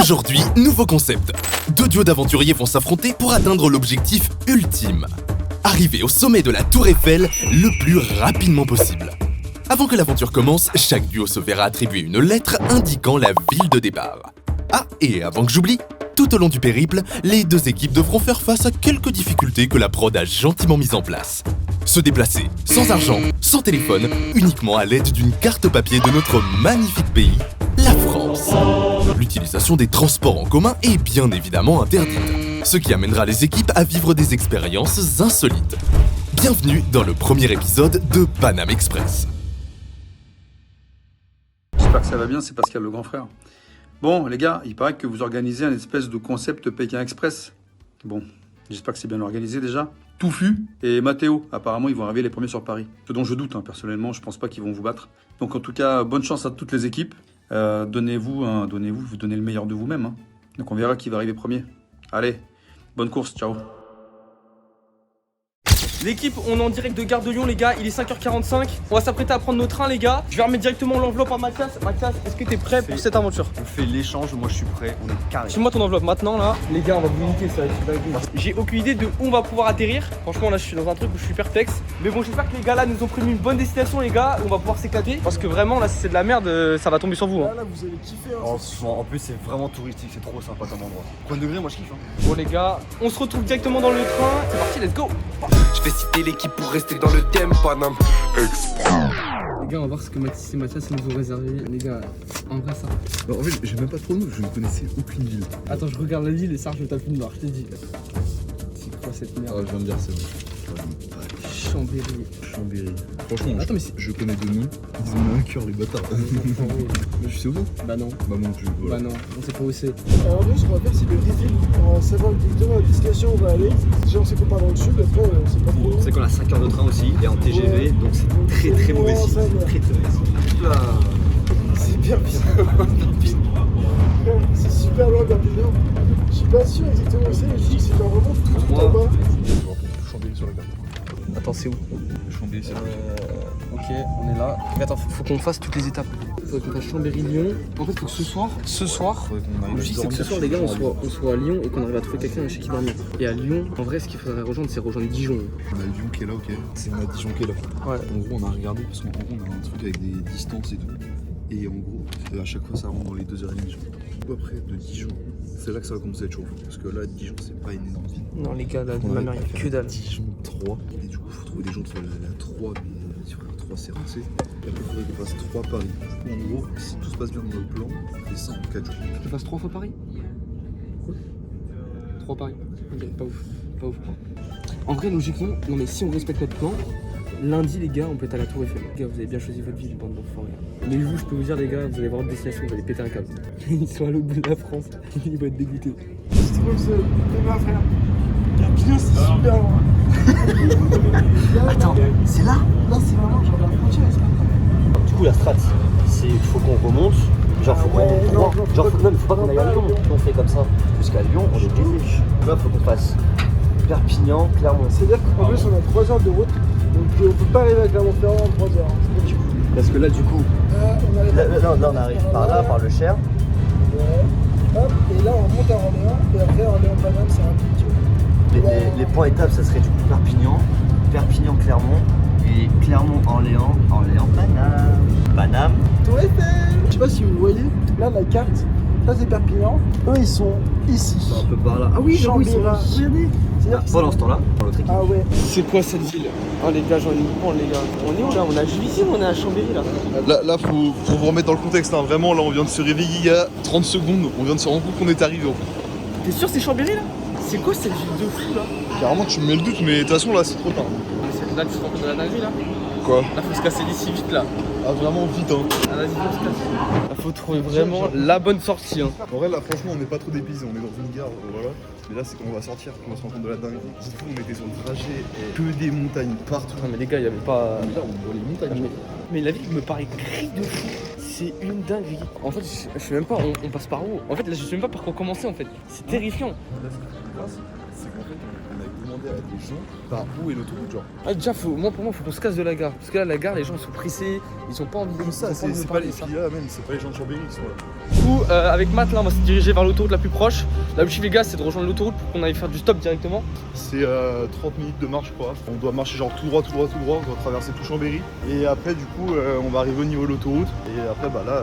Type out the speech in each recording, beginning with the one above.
Aujourd'hui, nouveau concept. Deux duos d'aventuriers vont s'affronter pour atteindre l'objectif ultime. Arriver au sommet de la Tour Eiffel le plus rapidement possible. Avant que l'aventure commence, chaque duo se verra attribuer une lettre indiquant la ville de départ. Ah, et avant que j'oublie, tout au long du périple, les deux équipes devront faire face à quelques difficultés que la prod a gentiment mises en place. Se déplacer sans argent, sans téléphone, uniquement à l'aide d'une carte papier de notre magnifique pays, la France. L'utilisation des transports en commun est bien évidemment interdite, ce qui amènera les équipes à vivre des expériences insolites. Bienvenue dans le premier épisode de Paname Express. J'espère que ça va bien, c'est Pascal le grand frère. Bon les gars, il paraît que vous organisez un espèce de concept Pékin Express. Bon, j'espère que c'est bien organisé déjà. Touffu et Mathéo, apparemment ils vont arriver les premiers sur Paris. Ce dont je doute, personnellement, je pense pas qu'ils vont vous battre. Donc en tout cas, bonne chance à toutes les équipes. Donnez-vous, vous donnez le meilleur de vous-même. Donc on verra qui va arriver premier. Allez, bonne course, ciao. L'équipe, on est en direct de Gare de Lyon les gars, il est 5h45. On va s'apprêter à prendre nos trains les gars. Je vais remettre directement l'enveloppe à Mathias. Mathias, est-ce que t'es prêt pour cette aventure? On fait l'échange, moi je suis prêt, on est carré. File-moi ton enveloppe maintenant là. Les gars, on va vous niquer ça. J'ai aucune idée de où on va pouvoir atterrir. Franchement là je suis dans un truc où je suis perplexe. Mais bon, j'espère que les gars là nous ont prévu une bonne destination les gars, où on va pouvoir s'éclater. Parce que vraiment là si c'est de la merde, ça va tomber sur vous. Là, vous allez kiffer. En plus c'est vraiment touristique, c'est trop sympa comme endroit. Point de degré, moi je kiffe. Bon les gars, on se retrouve directement dans le train. C'est parti, let's go. Je vais citer l'équipe pour rester dans le thème, Paname Express. Les gars, on va voir ce que Mathis et Mathias nous ont réservé. Les gars, en vrai, ça. En fait, j'ai même pas trop de noms, je ne connaissais aucune ville. Attends, je regarde la ville et ça, je tape une barre, je t'ai dit. C'est quoi cette merde? Ah, je viens de dire, c'est bon. Chambéry. Chambéry. Franchement, attends, mais je connais deux noms. Ils ont un cœur, les bâtards. Mais je sais où? Bah non. Bah non plus. Voilà. Bah non, on sait pas où c'est. Alors nous, ce qu'on va faire, c'est le reveal. On va savoir exactement la destination où on va aller. Déjà, on sait qu'on part dans le sud, après, c'est pas trop long. C'est qu'on a 5 heures de train aussi, et en TGV, donc c'est très mauvais signe. C'est très mauvais signe. C'est bien c'est super loin Perpignan. Je suis pas sûr exactement où c'est, mais je dis que c'est vraiment tout en bas. Chambéry sur la carte. Attends, c'est où? Chambéry, c'est Ok, on est là. Mais attends, faut qu'on fasse toutes les étapes. Faut qu'on fasse Chambéry-Lyon. En fait, faut que ce soir, l'objectif c'est que ce soir, les gars, on soit à Lyon et qu'on arrive à trouver quelqu'un chez qui dormir. Et à Lyon, en vrai, ce qu'il faudrait rejoindre, c'est rejoindre Dijon. On a Lyon qui est là, ok. C'est on a Dijon qui est là. Ouais. En gros, on a regardé parce qu'en gros, on a un truc avec des distances et tout. Et en gros, à chaque fois, ça rentre dans les 2h30. Du coup, après, de Dijon, c'est là que ça va commencer à être chaud. Parce que là, Dijon, c'est pas une énorme ville. Non, les gars, là, On ma a mère, il y a que dalle. Dijon 3. Et du coup, il faut trouver des gens entre la 3, mais sur la 3, c'est rincé. Et après, il faudrait qu'on fasse 3 Paris. Du coup, en gros, si tout se passe bien dans notre plan, on fait ça en 4 jours. Tu fasses 3 fois Paris? Quoi? 3 Paris? Ok, pas ouf. Pas ouf. En vrai, logiquement, non mais si on respecte notre plan, lundi, les gars, on peut être à la Tour Eiffel. Les gars, vous avez bien choisi votre ville, bande d'enfoirés. Mais vous, je peux vous dire, les gars, vous allez voir votre destination, vous allez péter un câble. Ils sont à l'autre bout de la France, ils vont être dégoûtés. C'est comme ça, c'est frère. Perpignan, c'est super loin. Attends, c'est là? Là, c'est vraiment genre la frontière. Du coup, la strat, c'est faut qu'on remonte. Genre, faut qu'on remonte droit. Genre, faut pas qu'on aille à Lyon. On fait comme ça jusqu'à Lyon, on est baisé. Là, faut qu'on fasse Perpignan, Clermont. C'est-à-dire qu'en plus, on a 3 heures de route. Donc, on peut pas arriver à Clermont-Ferrand en 3 heures. Parce que là, du coup, on arrive là, on arrive par là, par le Cher. Ouais. Hop, et là, on remonte à Orléans. Et après, Orléans-Paname, c'est rapide, tu vois. Les points étapes, ça serait du coup Perpignan, Perpignan-Clermont et Clermont-Orléans, Orléans-Paname, Paname. Tour Eiffel. Je sais pas si vous voyez, là, la carte, ça c'est Perpignan. Eux, ils sont ici. Un peu par là. Ah oui, Chambéry. ils sont là. Regardez. Pendant ce temps-là, dans l'autre équipe. Ah ouais. C'est quoi cette ville? Oh les gars, j'en ai une prendre les gars. On est où là? On a Juvisy ou on est à Chambéry là? Là, faut vous remettre dans le contexte. Vraiment, là, on vient de se réveiller il y a 30 secondes. On vient de se rendre compte qu'on est arrivé en fait. T'es sûr c'est Chambéry là? C'est quoi cette ville de fou là? Carrément, tu me mets le doute, mais de toute façon, là, c'est trop tard. Là tu te rends compte de la dinguerie là? Quoi? Là faut se casser d'ici vite là. Ah, vraiment vite, hein. Ah vas-y, on se casse. Là faut trouver vraiment la bonne sortie hein. En vrai, là, franchement, on n'est pas trop dépaysés. On est dans une gare, voilà. Mais là, c'est qu'on va sortir, qu'on va se rendre compte de la dinguerie. Dites-vous, on était sur le trajet et que des montagnes partout. Non mais les gars, il y avait pas... Là, on voit les montagnes. Mais la ville me paraît gris de fou. C'est une dinguerie. En fait, je sais même pas, on passe par où? En fait, là, je sais même pas par quoi commencer en fait. C'est terrifiant. Là, ce qui est grâce, c'est qu'en fait, on avait demandé demander à des gens par où est l'autoroute, genre. Ah, déjà, pour moi, faut qu'on se casse de la gare. Parce que là, la gare, les gens sont pressés, ils ont pas envie de Comme ça, c'est pas les filles là, même, c'est pas les gens de Chambéry qui sont là. Du coup, avec Matt, là, on va se diriger vers l'autoroute la plus proche. L'objectif, les gars, c'est de rejoindre l'autoroute pour qu'on aille faire du stop directement. C'est 30 minutes de marche, je crois. On doit marcher genre tout droit, on doit traverser tout Chambéry. Et après, du coup, on va arriver au niveau de l'autoroute. Et après, bah là,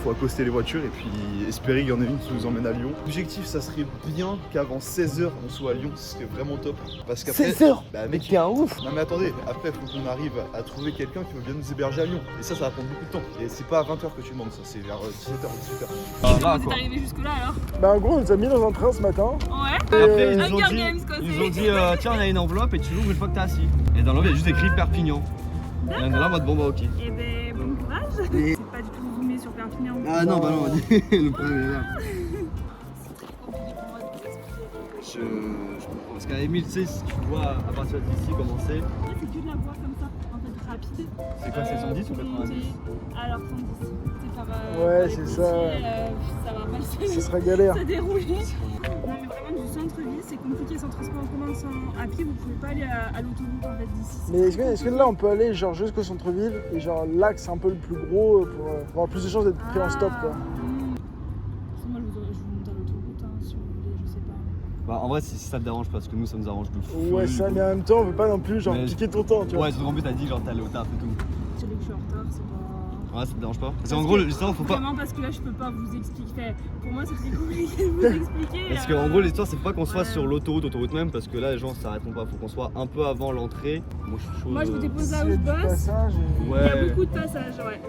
faut accoster les voitures et puis espérer qu'il y en ait une qui nous emmène à Lyon. L'objectif, ça serait bien qu'avant 16h, on soit à Lyon, ce serait vraiment top. Parce qu'après. 16h Bah, Mais t'es un ouf. Non mais attendez, après faut qu'on arrive à trouver quelqu'un qui veut bien nous héberger à Lyon. Et ça va prendre beaucoup de temps. Et c'est pas à 20h que tu demandes ça, c'est vers 17h, 18h. Vous êtes arrivé jusque là alors? Bah en gros on nous a mis dans un train ce matin. Ouais. Et, Après, Hunger Games quoi. ils ont dit tiens, on a une enveloppe et tu l'ouvres une fois que t'es assis. Et dans l'enveloppe, il y a juste écrit Perpignan. Et on est là en mode bon, bah ok. Eh ben bon courage. C'est pas du tout zoomé sur Perpignan. Ah non, bah non, le problème est là. Je comprends. Parce qu'à Emile, tu sais, si tu vois à partir d'ici commencer. Ouais, c'est que de la voie comme ça, en fait, rapide. C'est quoi, c'est 110 ou 90? Alors 110. C'est par. Ouais, par les c'est petits, ça. Ça va mal ce sera galère. se dérouler. Non, mais vraiment, du centre-ville, c'est compliqué sans transport en commun, sans. À pied, vous pouvez pas aller à l'autoroute en fait d'ici. Mais est-ce que là on peut aller genre jusqu'au centre-ville et genre l'axe un peu le plus gros pour avoir plus de chances d'être pris en stop quoi. Moi, je vous monte à l'autoroute hein, si vous voulez, je sais pas. Bah en vrai, si ça te dérange pas, parce que nous, ça nous arrange de fou. Ouais ça mais en même temps on veut pas non plus genre Mais- piquer ton temps tu vois. Ouais, en plus, t'as dit genre t'es allé au taf et tout. Je sais que je suis en retard, c'est pas. Ouais, ça te dérange pas? Parce Parce qu'en gros, que- justement, faut pas. Vraiment parce que là je peux pas vous expliquer. Enfin, pour moi c'est très compliqué de vous expliquer. Parce qu'en gros, l'histoire, c'est pas qu'on soit ouais. sur l'autoroute même, parce que là, les gens s'arrêteront pas. Faut qu'on soit un peu avant l'entrée. Moi, je suis chaud. Moi je vous dépose là S'il où y a je du bosse. passage et- Il y a beaucoup de passages, ouais.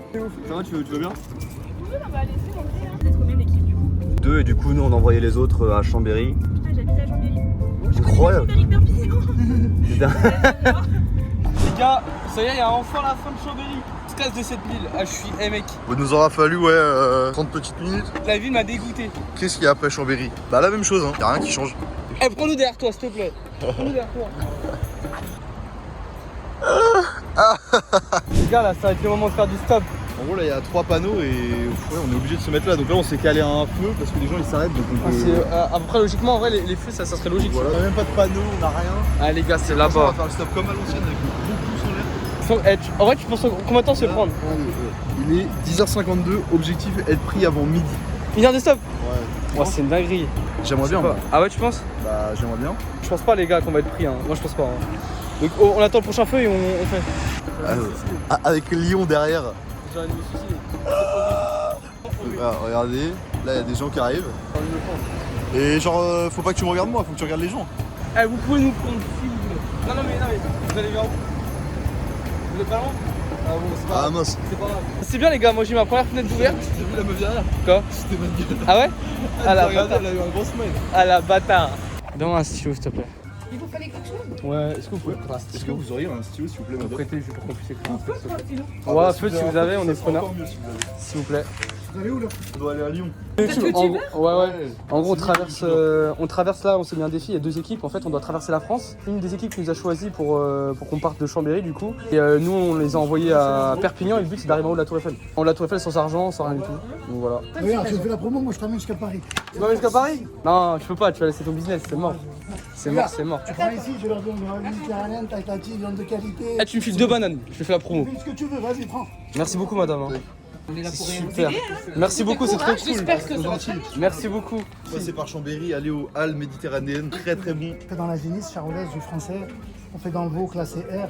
Ça va, tu veux bien? Oui, on va aller essayer d'entrer. Vous êtes combien d'équipes du coup? 2 et du coup, nous, on envoyait les autres à Chambéry. Putain, j'habite à Chambéry. Incroyable. Chambéry Perpignan. Putain. Les gars, ça y est, il y a enfin la fin de Chambéry. On se casse de cette ville. Ah, je suis. Eh mec, Il nous aura fallu 30 petites minutes. la ville m'a dégoûté. Qu'est-ce qu'il y a après Chambéry? Bah la même chose, hein. Y a rien qui change. Eh, prends-nous derrière toi, s'il te plaît. Prends-nous derrière toi. Les gars, là, ça va être le moment de faire du stop. En gros là il y a 3 panneaux et ouais, on est obligé de se mettre là. Donc là on s'est calé à un feu parce que les gens ils s'arrêtent donc on Ah, peut... c'est, à peu près, logiquement, en vrai, les feux, ça serait logique. Voilà, on a même pas de panneau, on a rien. Ah, les gars, c'est On là-bas. va faire le stop comme à l'ancienne avec le gros pouce en l'air. En vrai, tu penses combien de temps se prendre? Il est 10h52, objectif être pris avant midi. Une heure de stop? Ouais. C'est une dinguerie. J'aimerais bien. Pas. Moi. Ah ouais, tu penses? Bah j'aimerais bien. Je pense pas, les gars, qu'on va être pris. Hein. Moi, je pense pas. Hein. Donc, on attend le prochain feu et on fait. Avec Lyon derrière. J'aurais mis le souci. Ah, regardez, là il y a des gens qui arrivent. Et genre faut pas que tu me regardes moi, faut que tu regardes les gens. Eh, vous pouvez nous prendre si vous voulez. Non, mais vous allez vers où? Vous êtes pas loin? Ah bon, c'est pas Ah grave. mince. C'est pas grave. C'est bien, les gars, moi j'ai ma première fenêtre ouverte. J'ai vu la meuf derrière. Quoi? C'était ma gueule. Ah ouais? Ah la Regardez, bâtard. elle a eu un gros smile. Ah la bâtard. Donne-moi un stylo, s'il te plaît. Il vous fallait quelque chose? Ouais, est-ce que vous pouvez prendre un Est-ce que stylo? vous auriez un stylo s'il vous plaît madame? Prêtez juste pour qu'on puisse écrire un Feu, texte. quoi, sinon. Ouais, feu, si vous avez, on est ça preneur. sera encore mieux si vous avez. S'il vous plaît. Vous allez où là? On doit aller à Lyon. En gros, on traverse là, on s'est mis un défi, il y a 2 équipes. En fait, on doit traverser la France. Une des équipes nous a choisi pour qu'on parte de Chambéry, du coup. Et nous, on les a envoyés à Perpignan. Et le but, c'est d'arriver en haut de la Tour Eiffel. En haut de la Tour Eiffel, sans argent, sans rien du tout. Donc voilà. Regarde, tu fais la promo, moi je t'emmène jusqu'à Paris. Tu vas jusqu'à Paris? Non, tu peux pas, tu vas laisser ton business, c'est mort. C'est mort, c'est mort. Tu prends ici, je leur donne une méditerranéenne, tatati, viande de qualité. Eh, tu me files 2 bananes, je te fais la promo. Fais ce que tu veux, vas-y, prends. Merci beaucoup, madame. hein. Super. Merci beaucoup, c'est trop cool. Merci beaucoup. Passer par Chambéry, aller aux Halles méditerranéennes, très très bon. On fait dans la génisse charolaise du français, on fait dans le veau classé R,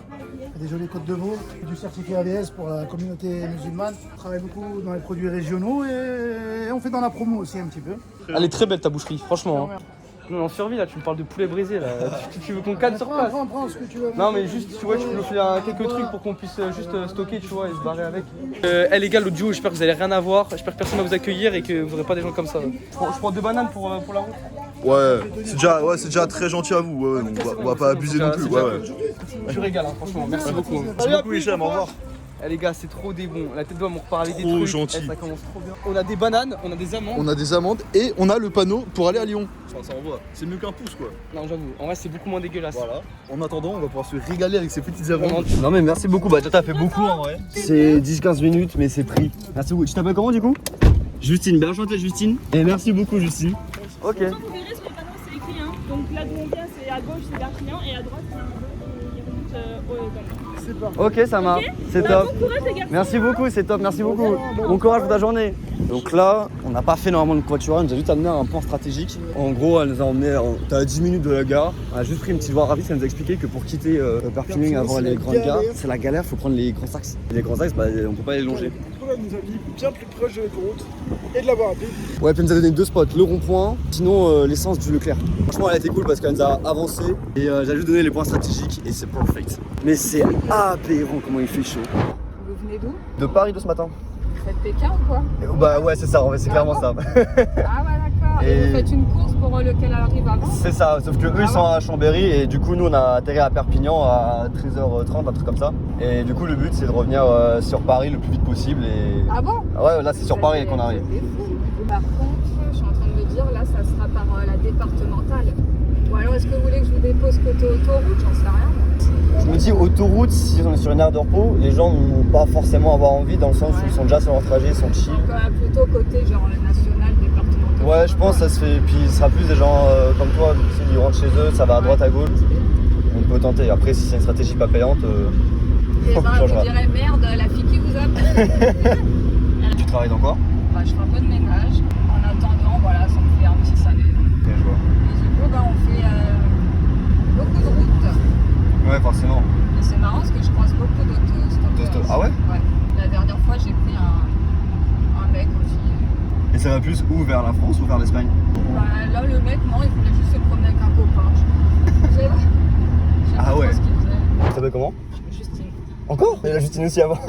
on fait des jolies côtes de veau, du certificat ABS pour la communauté musulmane. On travaille beaucoup dans les produits régionaux et on fait dans la promo aussi un petit peu. Elle est très belle ta boucherie, franchement. hein. Non, en survie là, tu me parles de poulet brisé là. Tu veux qu'on canne sur place? Prends ce que tu veux. Non mais juste, tu vois, tu peux nous filer quelques trucs pour qu'on puisse juste stocker, tu vois, et se barrer avec. Les gars, l'autre duo, j'espère que vous allez rien avoir, j'espère que personne va vous accueillir et que vous n'aurez pas des gens comme ça. Je prends 2 bananes pour la route. Ouais, c'est déjà très gentil à vous, ouais, donc on va pas abuser non plus. C'est Ouais, déjà ouais. Tu régales, hein, franchement, merci beaucoup. Merci beaucoup Hicham, au revoir. Eh les gars, c'est trop des bons. La tête doit m'en reparler des Trop trucs. gentil. Eh, ça commence trop bien. On a des bananes, on a des amandes. On a des amandes et on a le panneau pour aller à Lyon. Enfin, ça envoie, c'est mieux qu'un pouce quoi. Non, j'avoue, en vrai, c'est beaucoup moins dégueulasse. Voilà. En attendant, on va pouvoir se régaler avec ces petites amandes. Non, mais merci beaucoup. Bah, déjà, t'as fait beaucoup en vrai. C'est 10-15 minutes, mais c'est pris. Merci beaucoup. Tu t'appelles comment du coup? Justine. Bien enchantée, Justine. Et merci beaucoup, Justine. Ok. Vous verrez sur les panneaux, c'est écrit. Hein. Donc là d'où on vient, c'est à à gauche c'est Perpignan et à droite il remonte au Gala. C'est pas. Ok, ça marche. C'est Bah, top. bon courage les garçons. Merci beaucoup, c'est top, merci beaucoup. Bon courage pour ta journée. Donc là, on n'a pas fait normalement le quatuor, elle nous a juste amené à un point stratégique. En gros, elle nous a emmené à 10 minutes de la gare. On a juste pris une petite voie rapide, ça nous a expliqué que pour quitter Perpignan avant les grandes gares, c'est la galère, faut prendre les grands axes. Les grands axes, bah, on peut pas les longer. Du coup, là, elle nous a mis bien plus proche de l'autoroute et de la voie rapide. Ouais, puis elle nous a donné 2 spots, le rond-point, sinon l'essence du Leclerc. Franchement, elle a été cool parce qu'elle nous a avancé et j'ai juste donné les points stratégiques et c'est perfect. Mais c'est aberrant comment il fait chaud. Vous venez d'où? De Paris de ce matin. Vous faites Pékin ou quoi? Bah ouais, c'est ça, en fait, c'est clairement ça. Ah ouais, d'accord. Et vous faites une course pour lequel arrive avant? C'est ça, sauf que eux ils sont à Chambéry et du coup nous on a atterri à Perpignan à 13h30, un truc comme ça. Et du coup le but c'est de revenir sur Paris le plus vite possible et... Ah bon? Ouais, là c'est sur Paris qu'on arrive. Par contre, je suis en train de me dire, là ça sera par la départementale. Ou alors est-ce que vous voulez que je vous dépose côté autoroute? J'en sais rien. Je me dis autoroute, si on est sur une aire de repos, les gens ne vont pas forcément avoir envie dans le sens où ils sont déjà sur leur trajet, ils sont chill. Donc plutôt côté genre le national, départemental. Ouais, je pense que ça se fait, puis ce sera plus des gens comme toi, s'ils rentrent chez eux, ça va à droite à gauche. On peut tenter, après si c'est une stratégie pas payante, Et on ben changera. vous direz merde, la fille qui vous a... Tu travailles dans quoi? Bah, je fais un peu de ménage. En attendant, voilà, ça me fait un petit salaire. Ok, je vois. Et du coup, bah, on fait beaucoup de routes. Ouais, forcément. Et c'est marrant parce que je croise beaucoup d'autostop. Ah ouais? Ouais. La dernière fois, j'ai pris un mec aussi. Et ça va plus où? Vers la France ou vers l'Espagne? Bah, là, le mec, non, il voulait juste se promener avec un copain. Je sais Ah pas ouais. trop ce qu'il faisait. Ça s'appelle comment? Justine. Encore? Il y a la Justine aussi avant.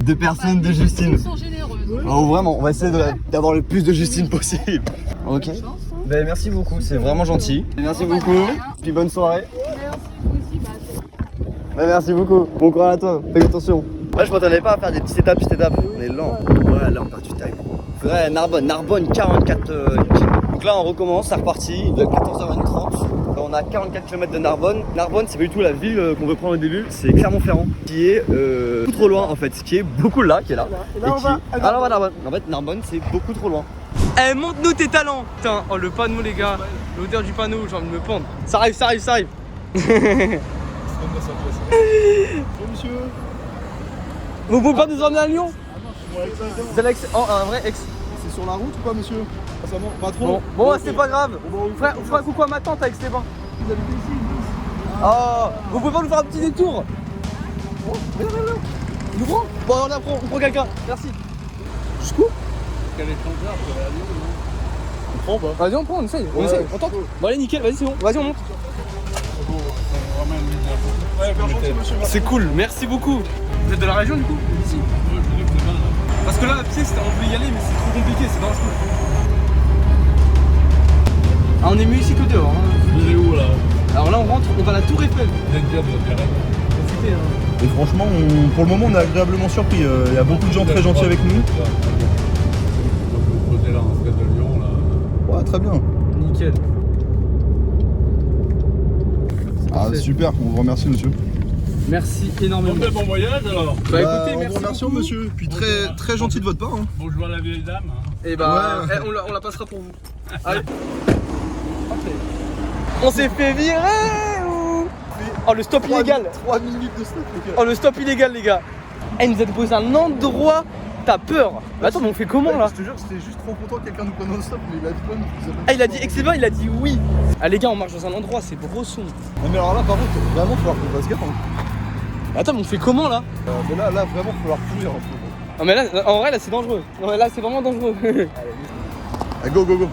2 personnes de Justine. Ils sont généreuses. Oh vraiment, on va essayer d'avoir le plus de Justine possible. Ok. Bonne chance, hein. Ben, merci beaucoup, c'est vraiment gentil. Merci beaucoup. Puis bonne soirée. Merci, vous aussi. Bah, Ben, merci beaucoup. Bon courage à toi. Fais attention. Moi je m'attendais pas à faire des petites étapes. On est lent. Ouais, là on perd du time. Faudrait Narbonne 44 km. Donc là on recommence, c'est reparti. Il doit être 14h30. On a 44 km de Narbonne. Narbonne c'est pas du tout la ville qu'on veut prendre au début. C'est Clermont-Ferrand qui est beaucoup trop loin en fait. Qui est beaucoup là, qui est là. Et là, on va à Ah, là, on va à Narbonne. En fait Narbonne c'est beaucoup trop loin. Eh, montre-nous tes talents. Putain, oh le panneau les gars. L'odeur du panneau, j'ai envie de me pendre. Ça arrive. Bonjour monsieur. Vous pouvez pas nous emmener à Lyon? Ouais, Vous allez un vrai ex. c'est sur la route ou pas monsieur? Ah, ça monte pas trop. Bon, Ok. c'est pas grave. Bon, On fera un coucou à ma tante avec Stéphane. Vous habitez ici? Oh, vous pouvez pas nous faire un petit détour? Nous prend? Bon, on prend quelqu'un. Merci. Jusqu'où? On prend pas. Vas-y, on prend, on essaye. On Ouais, essaye, on tente. Bon, allez, nickel, vas-y, c'est bon. Vas-y, on monte. C'est cool, merci beaucoup. Vous êtes de la région du coup? Ici. Parce que là, à pied, on peut y aller, mais c'est trop compliqué, c'est dangereux. Ah, on est mieux ici que dehors. Hein. Vous allez où là? Alors là, on rentre, on va à la Tour Eiffel. Vous êtes bien, Profitez, hein. Et franchement, pour le moment, on est agréablement surpris. Il y a beaucoup de gens très gentils avec nous. Donc le côté là, en fait de Lyon là. Ouais, très bien. Nickel. Ah, super, on vous remercie monsieur. Merci énormément. Bon voyage alors. Bah écoutez, on merci vous remercie beaucoup. monsieur. Puis très gentil de votre part. Hein. Bonjour à la vieille dame. Et bah, Ouais. on la passera pour vous. Allez. On s'est fait virer ou... Oh, le stop illégal. 3 minutes de stop les gars. Oh, le stop illégal, les gars. Elle nous a déposé un endroit. T'as peur. Mais attends, mais on fait comment là? Je te jure, c'était juste trop content que quelqu'un nous prenne un stop, mais il a dit pas nous. Ah, il a dit excellent, il a dit oui. Ah, les gars, on marche dans un endroit, c'est brosson. Non, mais alors là, par contre, vraiment, il va falloir qu'on fasse gaffe. Hein. Attends, mais on fait comment là? Mais là, vraiment, il va falloir courir un peu. Non, mais là, en vrai, là, c'est dangereux. Non, mais là, c'est vraiment dangereux. Allez, go, go, go.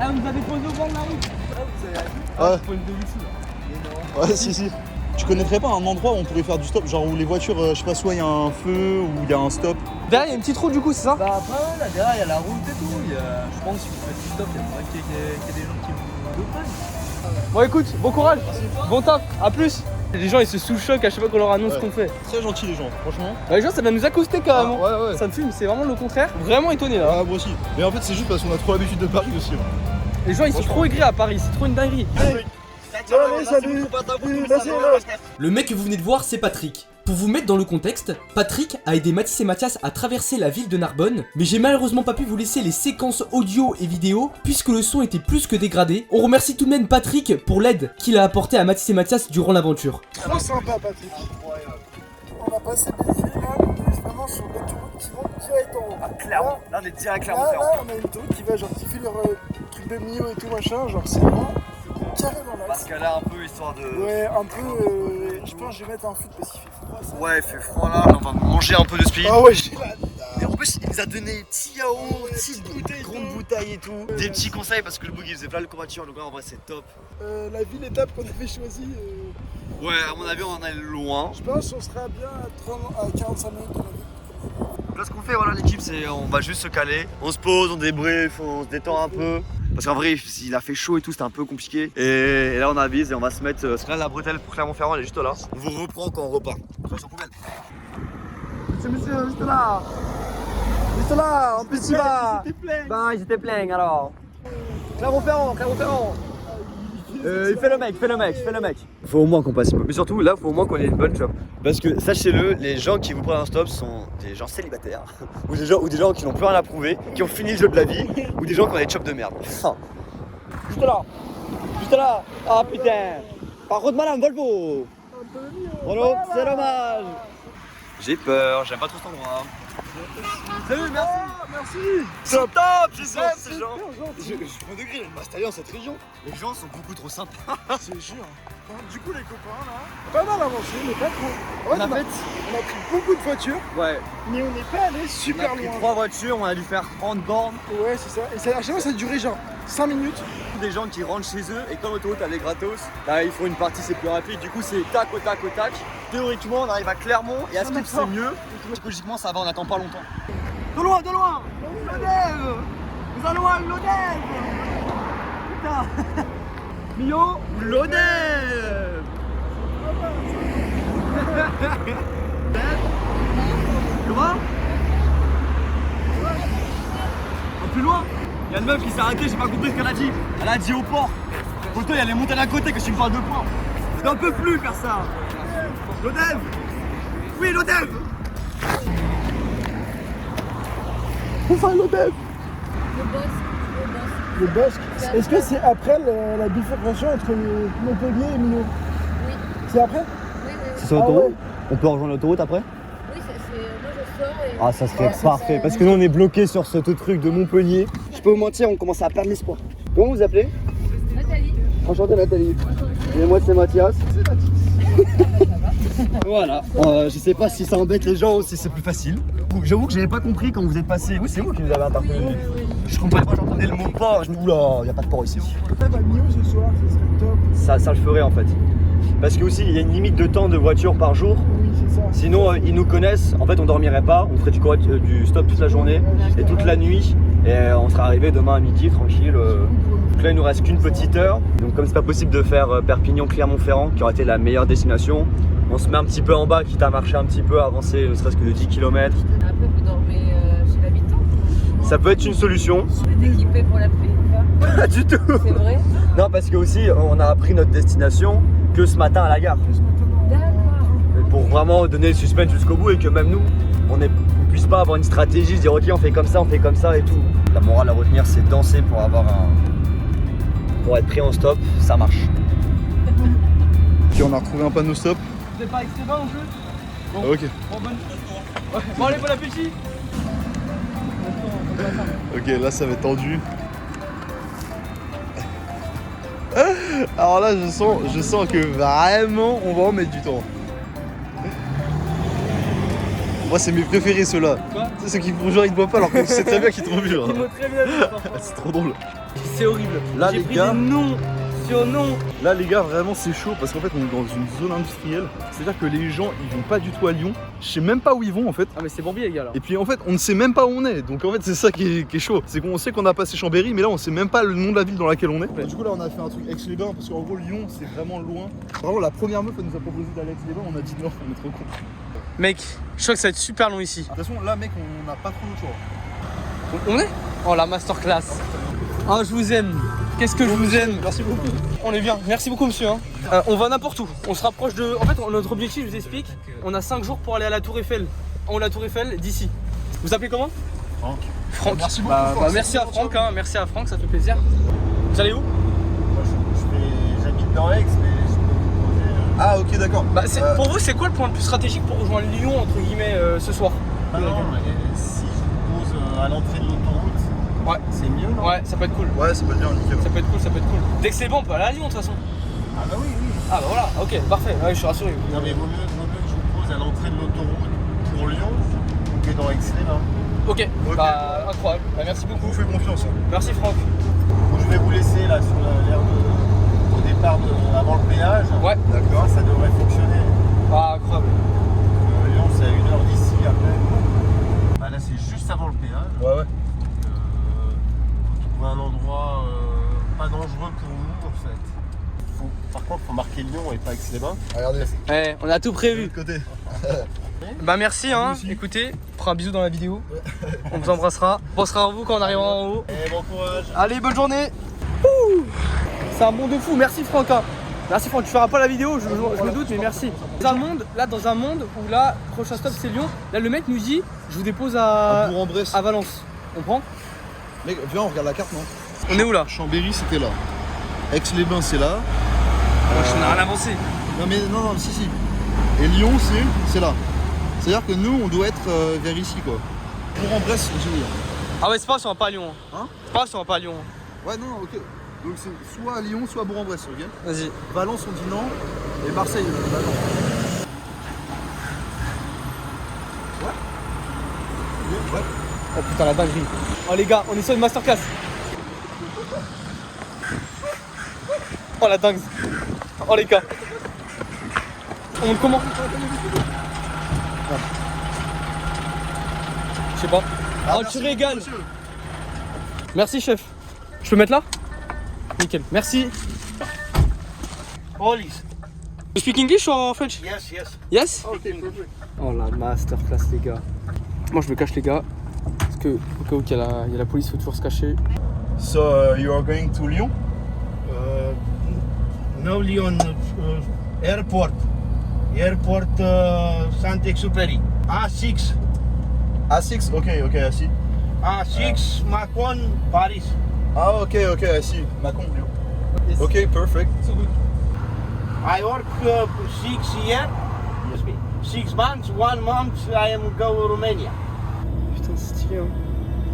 Ah, on nous a déposé au bord de la route. Ouais. Faut une de ici, là. Ouais, si. Tu connaîtrais pas un endroit où on pourrait faire du stop, genre où les voitures, je sais pas, soit il y a un feu ou il y a un stop? Derrière, il y a une petite route du coup, c'est ça? Bah après là derrière il y a la route et tout. Je pense que si vous faites du stop, il y a des gens qui vous prennent. Bon, écoute, bon courage. Bon taf, à plus. Les gens, ils se sous-choquent à chaque fois qu'on leur annonce ce Ouais. qu'on fait. Très gentils les gens, franchement. Bah, les gens, ça va nous accoster quand même. Ah, ouais. Ça me fume, c'est vraiment le contraire. Vraiment étonné là. Ah, moi aussi. Mais en fait, c'est juste parce qu'on a trop l'habitude de Paris aussi. Là. Les gens, ils sont trop aigris à Paris, c'est trop une dinguerie. Salut. Le mec que vous venez de voir, c'est Patrick. Pour vous mettre dans le contexte, Patrick a aidé Mathis et Mathias à traverser la ville de Narbonne, mais j'ai malheureusement pas pu vous laisser les séquences audio et vidéo puisque le son était plus que dégradé. On remercie tout de même Patrick pour l'aide qu'il a apporté à Mathis et Mathias durant l'aventure. Trop sympa, Patrick. On a passé Belleville, là, on est vraiment sur l'autoroute qui monte direct en haut. Ah, clairement, là on est direct à Là, Clermont-Ferrand. on a une autoroute qui va genre qui fait leur truc de Mio et tout machin, genre c'est vraiment carrément là. Parce qu'elle a un peu histoire de... Ouais, un peu, je pense que je vais mettre un fut parce qu'il fait froid ça. Ouais, il fait froid là, on va manger un peu de speed. Ah ouais, j'ai la... Et en plus, il nous a donné petits yaourts, petites bouteilles, grandes bouteilles et tout. Des petits conseils parce que le bug il faisait plein de courbatures, donc là en vrai c'est top. La ville étape qu'on avait choisie. Ouais, à mon avis, on en est loin. Je pense qu'on sera bien à 45 minutes de la ville. Là, ce qu'on fait, voilà, l'équipe, c'est on va juste se caler. On se pose, on débriefe, on se détend un peu. Parce qu'en vrai, il a fait chaud et tout, c'était un peu compliqué. Et là, on avise et on va se mettre. Parce que là, la bretelle pour Clermont-Ferrand, elle est juste là. On vous reprend quand on repart. Attention, poubelle. C'est monsieur, juste là. Juste là, en plus tu vas. Ben, ils étaient pleins alors. Clermont-Ferrand, Clermont-Ferrand. Il fait le mec. Faut au moins qu'on passe. Mais surtout, là, faut au moins qu'on ait une bonne job. Parce que, sachez-le, les gens qui vous prennent un stop sont des gens célibataires. ou des gens qui n'ont plus rien à prouver, qui ont fini le jeu de la vie, ou des gens qui ont des chops de merde. Juste là. Ah putain. Par contre, madame Volvo. Volvo, c'est dommage. J'ai peur, j'aime pas trop cet endroit. Salut, merci. Merci. C'est top, ces gens. Je prends degré, il y a une masse dans cette région. Les gens sont beaucoup trop sympas. C'est sûr. Du coup, les copains là, pas mal avancé, mais pas trop. En fait, on a pris beaucoup de voitures. Ouais. Mais on n'est pas allé super on a pris loin. 3 voitures, on a dû faire 30 bornes. Ouais, c'est ça. Et ça, à chaque fois, ça a duré genre 5 minutes. Des gens qui rentrent chez eux et quand l'autoroute elle est gratos, là ils font une partie c'est plus rapide, du coup c'est tac au tac au tac. Théoriquement on arrive à Clermont et à Skip c'est mieux. Psychologiquement ça va, on n'attend pas longtemps. De loin Lodève. Nous allons à Lodève. Putain. Mio Lodève. Comment? Plus loin. Il y a une meuf qui s'est arrêtée, j'ai pas compris ce qu'elle a dit. Elle a dit au port. Pourtant, il y a les montagnes à côté que tu me parles de port. Je n'en peux plus faire ça. Lodève. Oui, Lodève. Enfin, Lodève. Le Bosque. Est-ce que c'est après la bifurcation entre Montpellier et Millau? Oui. C'est après? Oui. C'est sur l'autoroute. On peut rejoindre l'autoroute après? Oui, moi je sors et... Ah, ça serait parfait. Parce que nous, on est bloqué sur ce truc de Montpellier. Je peux vous mentir, on commence à perdre l'espoir. Comment vous appelez? Nathalie. Enchanté, Nathalie. Et moi, c'est Mathias. Voilà. Je sais pas si ça embête les gens ou si c'est plus facile. J'avoue que j'avais pas compris quand vous êtes passé. Oui, c'est vous qui nous avez interpellé. Je comprenais pas, j'entendais le mot port. Je me dis, oula, y a pas de port ici. Millau ce soir, ce serait top. Ça le ferait en fait. Parce que aussi, il y a une limite de temps de voiture par jour. Oui, c'est ça. Sinon, ils nous connaissent. En fait, on dormirait pas. On ferait du stop toute la journée et toute la nuit. Et on serait arrivé demain à midi, tranquille. Donc là, il nous reste qu'une petite heure. Donc, comme c'est pas possible de faire Perpignan-Clermont-Ferrand, qui aurait été la meilleure destination, on se met un petit peu en bas, quitte à marcher un petit peu, avancer ne serait-ce que de 10 km. Après, vous dormez chez l'habitant? Ça peut être une solution. Vous êtes équipé pour la pluie ou pas? Pas du tout. C'est vrai? Non, parce que aussi, on a appris notre destination que ce matin à la gare. D'accord. Pour vraiment donner le suspense jusqu'au bout et que même nous, on puisse pas avoir une stratégie, se dire ok on fait comme ça et tout. La morale à retenir c'est danser pour être pris en stop, ça marche. Ok, on a retrouvé un panneau stop. Vous êtes pas avec Stéphane en jeu? Bon. Ah, ok. Bon allez, bon appétit. Ok, là ça va être tendu. Alors là je sens que vraiment on va en mettre du temps. Moi c'est mes préférés ceux-là. C'est ceux qui font genre ils ne boivent pas alors qu'on sait très bien qu'ils t'ont vu. Ils m'ont très bien vu. C'est trop drôle. C'est horrible. Là J'ai les pris gars. des noms sur noms. Là les gars vraiment c'est chaud parce qu'en fait on est dans une zone industrielle. C'est-à-dire que les gens ils vont pas du tout à Lyon. Je sais même pas où ils vont en fait. Ah mais c'est Bambi les gars là. Et puis en fait on ne sait même pas où on est. Donc en fait c'est ça qui est chaud. C'est qu'on sait qu'on a passé Chambéry mais là on sait même pas le nom de la ville dans laquelle on est. Du coup là on a fait un truc Aix-les-Bains parce qu'en gros Lyon c'est vraiment loin. Vraiment la première meuf elle nous a proposé d'aller à Aix-les-Bains, on a dit non, on est trop con. Mec, je crois que ça va être super long ici. De toute façon là mec on n'a pas trop le choix. On est? Oh la masterclass. Oh je vous aime. Qu'est-ce que je vous aime. Merci beaucoup. On est bien, merci beaucoup monsieur. On va n'importe où, on se rapproche de... En fait notre objectif, je vous explique, on a 5 jours pour aller à la Tour Eiffel. En haut de la Tour Eiffel d'ici. Vous appelez comment? Franck. Franck. Merci beaucoup. Merci à Franck, merci à Franck, ça fait plaisir. Vous allez où? Moi j'habite dans Aix, mais je peux vous poser... Ah ok d'accord. Pour vous c'est quoi le point le plus stratégique pour rejoindre Lyon entre guillemets ce soir? Ah non, mais si je vous pose à l'entrée de l'autoroute, ouais, c'est mieux non? Ouais, ça peut être cool. Ouais, ça peut être bien, nickel. Ça peut être cool, ça peut être cool. Dès que c'est bon, on peut aller à Lyon de toute façon. Ah bah oui. Ah bah voilà, ok, parfait, ouais, je suis rassuré. Non mais vaut mieux que je vous pose à l'entrée de l'autoroute pour Lyon que dans Aix-les-Bains. Ok, bah incroyable, bah, merci beaucoup. Vous faites confiance. Merci Franck. Donc, je vais vous laisser là sur l'aire au départ avant le péage. Ouais. D'accord. Ça devrait fonctionner. Ah incroyable. Lyon c'est à 1 heure d'ici après. Bah là c'est juste avant le péage. Ouais. Donc faut trouver un endroit pas dangereux pour nous en fait. Par contre faut marquer Lyon et pas Aix-les-Bains. Regardez. Ouais, on a tout prévu. De côté. Bah merci écoutez, on fera un bisou dans la vidéo. On vous embrassera. On pensera à vous quand on arrivera en haut. Et bon courage. Allez, bonne journée. Ouh, c'est un monde de fou, merci Franck. Merci Franck, tu feras pas la vidéo, je me doute, mais merci. Dans un monde où là, prochain stop c'est Lyon, là le mec nous dit, je vous dépose à Valence. On prend? Mec, viens on regarde la carte non? On est où là? Chambéry c'était là. Aix-les-Bains c'est là. Je n'ai rien avancé. Non mais non, si. Et Lyon c'est là. C'est-à-dire que nous on doit être vers ici quoi. Bourg-en-Bresse on dit. Ah ouais c'est pas si on va pas à Lyon. Hein? C'est pas si on va pas à Lyon. Ouais non ok. Donc c'est soit à Lyon soit à Bourg-en-Bresse, ok? Vas-y. Valence on dit non. Et Marseille bah non. Ouais. Oh putain la dinguerie. Oh les gars, on est sur une masterclass. Oh la dingue. Oh les gars. On monte comment? Je sais pas. Ah, oh tu régales. Merci chef. Je peux mettre là? Nickel. Merci. Police. You speak English or French? Yes. Yes? Okay, perfect. Oh la masterclass les gars. Moi je me cache les gars. Parce que au cas où il y a la police, il faut toujours se cacher. So you are going to Lyon? No Lyon airport. Airport Saint-Exupéry. A6. A6, ok, I see. A6 Macon, Paris. Ah ok, I see. Macon, Lyon. Ok, perfect. So good. I work 6 years. 6 months, 1 month I am go to Romania. Putain c'est stylé hein.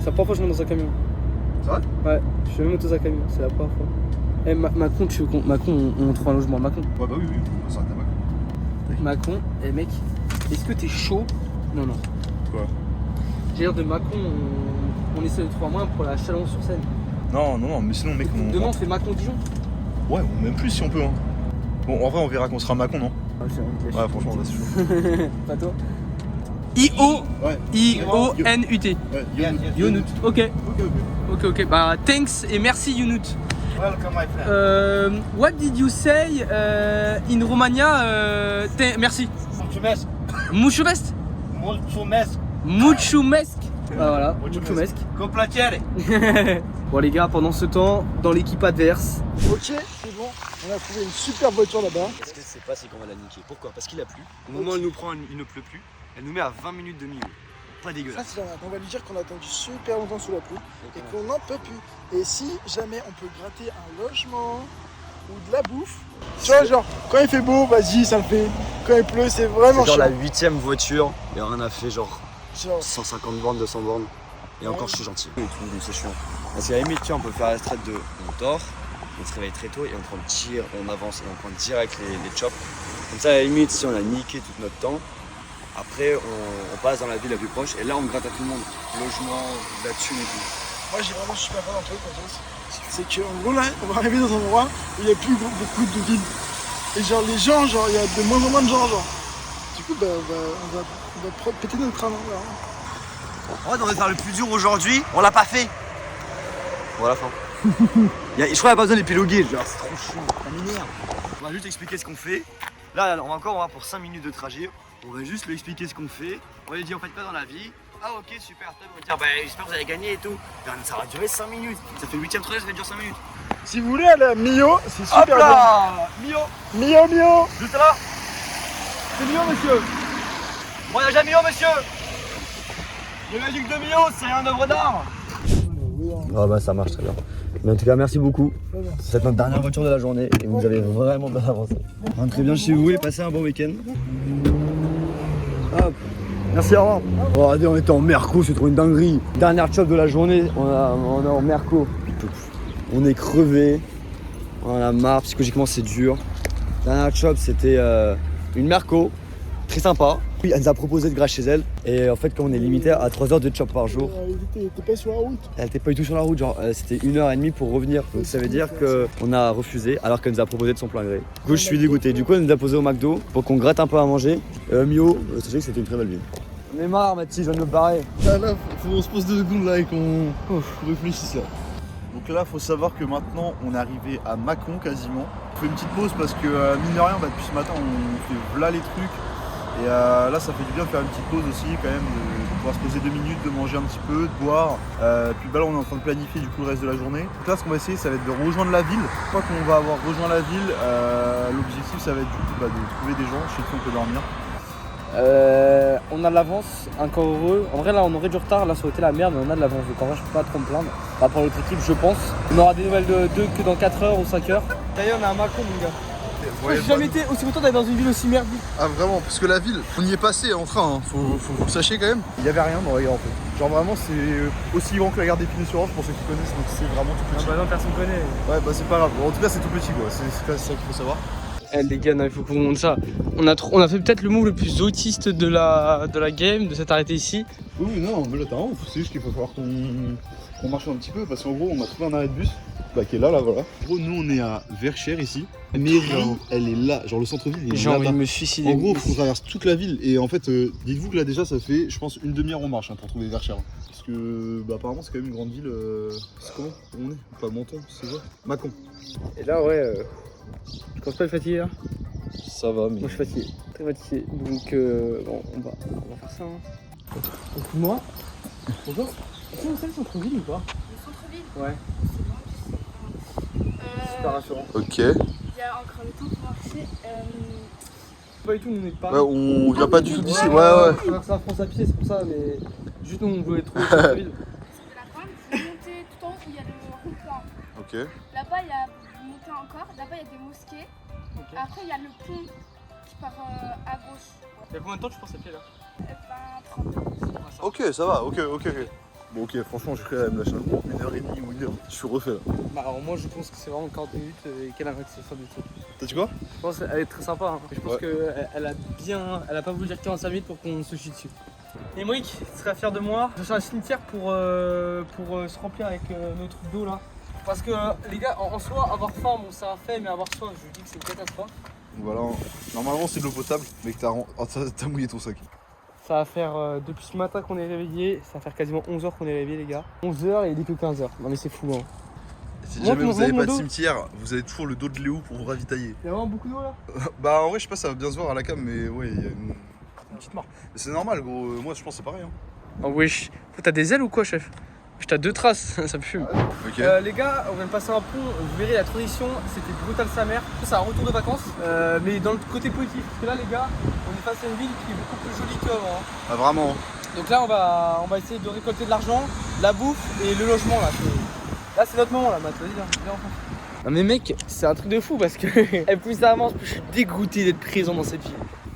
C'est la première fois que je monte dans un camion. C'est vrai? Ouais, je suis jamais monté dans un camion, c'est la première fois. Eh Macron, tu veux qu'on... Macron, on trouve un logement à Macron. Ouais bah oui, on s'arrête à Macon. Macron, eh mec, est-ce que t'es chaud? Non. Quoi? J'ai l'air de Macron, on essaie de trouver un moyen pour la Chalon-sur-Seine. Non, mais sinon mec on... Demain on fait Macron-Dijon. Ouais, ou même plus si on peut hein. Bon en vrai on verra qu'on sera à Macon non? Ouais franchement là c'est chaud. Pas toi? I-O-N-U-T. Ouais, Younut. Ok, bah thanks et merci Younut. Welcome my friend. What did you say in Romania? Merci. Mulțumesc. Mulțumesc. Mulțumesc. Ah voilà, mulțumesc. Complaciere. Bon les gars, pendant ce temps, dans l'équipe adverse. Ok, c'est bon, on a trouvé une super voiture là-bas. Est-ce que c'est pas c'est qu'on va la niquer? Pourquoi? Parce qu'il a plu. Au moment où elle nous prend, il ne pleut plus. Elle nous met à 20 minutes de milieu. Pas Ça, dégueulasse. c'est normal. On va lui dire qu'on a attendu super longtemps sous la pluie et qu'on n'en peut plus. Et si jamais on peut gratter un logement ou de la bouffe, tu vois, genre, quand il fait beau, vas-y, ça le fait. Quand il pleut, c'est vraiment C'est genre chiant. la 8ème voiture et on a fait genre 150 bornes, 200 bornes. Et encore je suis gentil. Et tout, donc c'est chiant. Parce qu'à la limite, tu vois, on peut faire la strate de on dort, on se réveille très tôt et on prend le tir, on avance et on prend direct les chops. Comme ça, à la limite, si on a niqué tout notre temps, après on passe dans la ville la plus proche et là on gratte à tout le monde. Logement, la thune et tout. Moi, j'ai vraiment super peur d'un truc, c'est qu'en gros, là, on va arriver dans un endroit où il n'y a plus beaucoup de villes. Et genre, les gens, genre, il y a de moins en moins de gens, genre. Du coup, bah, on va péter notre crâne, là. En fait, on va faire le plus dur aujourd'hui, on l'a pas fait. Voilà, fin. Je crois qu'il n'y a pas besoin d'épiloguer, genre c'est trop chaud, ça m'énerve. On va juste expliquer ce qu'on fait. Là, on va encore avoir pour 5 minutes de trajet. On va juste lui expliquer ce qu'on fait. On va lui dire, on fait quoi dans la vie? Ah ok, super, on va dire, bah j'espère que vous allez gagner et tout. Ça va durer 5 minutes. Ça fait le 8ème trajet, ça va durer 5 minutes. Si vous voulez aller à Millau, c'est super Hop là Millau. Millau. Juste là. C'est Millau, monsieur. Voyage à Millau, monsieur. Le magique de Millau, c'est un œuvre d'art. Ah bah ça marche très bien. Mais en tout cas merci beaucoup. C'est notre dernière voiture de la journée et vous avez vraiment bien avancé. Rentrez bien chez vous et passez un bon week-end. Hop. Merci, au revoir. Oh, regardez, on était en Merco, c'est trop une dinguerie. Dernière chop de la journée, on est en Merco. On est crevé, on en a marre, psychologiquement c'est dur. Dernière chop c'était une Merco, très sympa. Oui, elle nous a proposé de grâce chez elle. Et en fait, quand on est limité à 3 heures de chop par jour. Elle était pas sur la route. Elle était pas du tout sur la route, genre c'était 1h30 pour revenir. Donc ça veut dire qu'on a refusé alors qu'elle nous a proposé de son plein gré. Du coup, je suis dégoûté. Du coup, elle nous a posé au McDo pour qu'on gratte un peu à manger. Mio, sachez que c'était une très belle ville. On est marre, Mathis, je viens de me barrer. Là, faut qu'on se pose 2 secondes là et qu'on réfléchisse là. Donc là, faut savoir que maintenant, on est arrivé à Mâcon quasiment. On fait une petite pause parce que mine de rien, depuis ce matin, on fait v'là les trucs. Et là, ça fait du bien de faire une petite pause aussi, quand même, de pouvoir se poser 2 minutes, de manger un petit peu, de boire. Puis là, on est en train de planifier du coup le reste de la journée. Donc là, ce qu'on va essayer, ça va être de rejoindre la ville. Une fois qu'on va avoir rejoint la ville, l'objectif, ça va être du coup de trouver des gens chez qui on peut dormir. On a de l'avance, encore heureux. En vrai, là, on aurait du retard. Là, ça aurait été la merde, mais on a de l'avance. Donc, en vrai, je peux pas trop me plaindre. Par rapport à l'autre équipe, je pense. On aura des nouvelles d'eux que dans 4 heures ou 5 heures. D'ailleurs, on est à Mâcon, mon gars. J'ai jamais été aussi content d'aller dans une ville aussi merdique. Ah vraiment, parce que la ville, on y est passé en train, hein. Faut que vous sachiez quand même. Il y avait rien dans la gare en fait. Genre vraiment c'est aussi grand que la gare d'Épinay-sur-Orge pour ceux qui connaissent, donc c'est vraiment tout petit. Ah bah non, personne connaît. Ouais bah c'est pas grave, en tout cas c'est tout petit quoi, c'est ça qu'il faut savoir. Eh les gars, non, il faut qu'on vous montre ça. On a fait peut-être le move le plus autiste de la game, de s'être arrêté ici. Oui non, mais là t'as un, c'est juste qu'il faut falloir qu'on marche un petit peu parce qu'en gros on a trouvé un arrêt de bus. Bah qui est là voilà. En gros nous on est à Verchères ici. La mairie elle est là, genre le centre-ville il est j'ai là. envie de me suicider. En gros faut qu'on traverse toute la ville et en fait dites-vous que là déjà ça fait je pense une demi-heure en marche pour trouver Verchères. Parce que apparemment c'est quand même une grande ville. C'est comment on est pas Menton, c'est quoi Mâcon. Et là ouais, je commence pas à être fatigué là. Ça va mais. Moi je suis fatigué, très fatigué. Donc bon, on va faire ça. Hein. Donc moi, bonjour. Est-ce que vous savez le centre-ville ou pas? Le centre-ville? Ouais. Super rassurant. Ok. Il y a encore le temps pour marcher. Pas du tout, nous n'est pas. Ouais, on vient pas du tout d'ici, ouais. On traverse la France à pied, c'est pour ça, mais juste nous on voulait trouver le centre-ville. C'est de la pointe, vous montez tout en haut où il y a le rond-point. Ok. Là-bas, il y a, vous montez encore, là-bas il y a des mosquées. Okay. Après, il y a le pont qui part à gauche. Il y a combien de temps tu penses à pied là? 30 minutes. Ok, ça va, ok. Bon ok, franchement je ferais me lâcher un gros 1h30 ou 1h, je suis refait là. Bah alors moi je pense que c'est vraiment 40 minutes et qu'elle arrête c'est ça du tout. T'as dit quoi? Je pense qu'elle est très sympa, hein. Je pense qu'elle a pas voulu dire 45 minutes pour qu'on se chie dessus. Emric, tu seras fier de moi. J'ai un cimetière pour se remplir avec nos trucs d'eau là. Parce que les gars, en soi, avoir faim, bon ça a fait, mais avoir soif, je vous dis que c'est une catastrophe. Voilà, normalement c'est de l'eau potable, mais que t'as mouillé ton sac. Ça va faire depuis ce matin qu'on est réveillé, ça va faire quasiment 11h qu'on est réveillé les gars. 11h et il est que 15h, non mais c'est fou hein. Si jamais vous avez pas de cimetière, vous avez toujours le dos de Léo pour vous ravitailler. Il y a vraiment beaucoup d'eau là? Bah en vrai je sais pas, ça va bien se voir à la cam, mais ouais, il y a une petite marque. Mais c'est normal gros, moi je pense que c'est pareil. Hein. Oh wesh, t'as des ailes ou quoi chef? T'as 2 traces, ça me fume. Okay. Les gars, on vient de passer un pont, vous verrez la transition, c'était brutal sa mère. C'est un retour de vacances, mais dans le côté positif. Parce que là les gars, on est face à une ville qui est beaucoup plus jolie qu'avant. Hein. Ah vraiment. Donc là on va essayer de récolter de l'argent, la bouffe et le logement là. Là c'est notre moment là, Matt, vas-y viens enfin. Non mais mec, c'est un truc de fou parce que plus ça avance, plus je suis dégoûté d'être présent dans cette ville.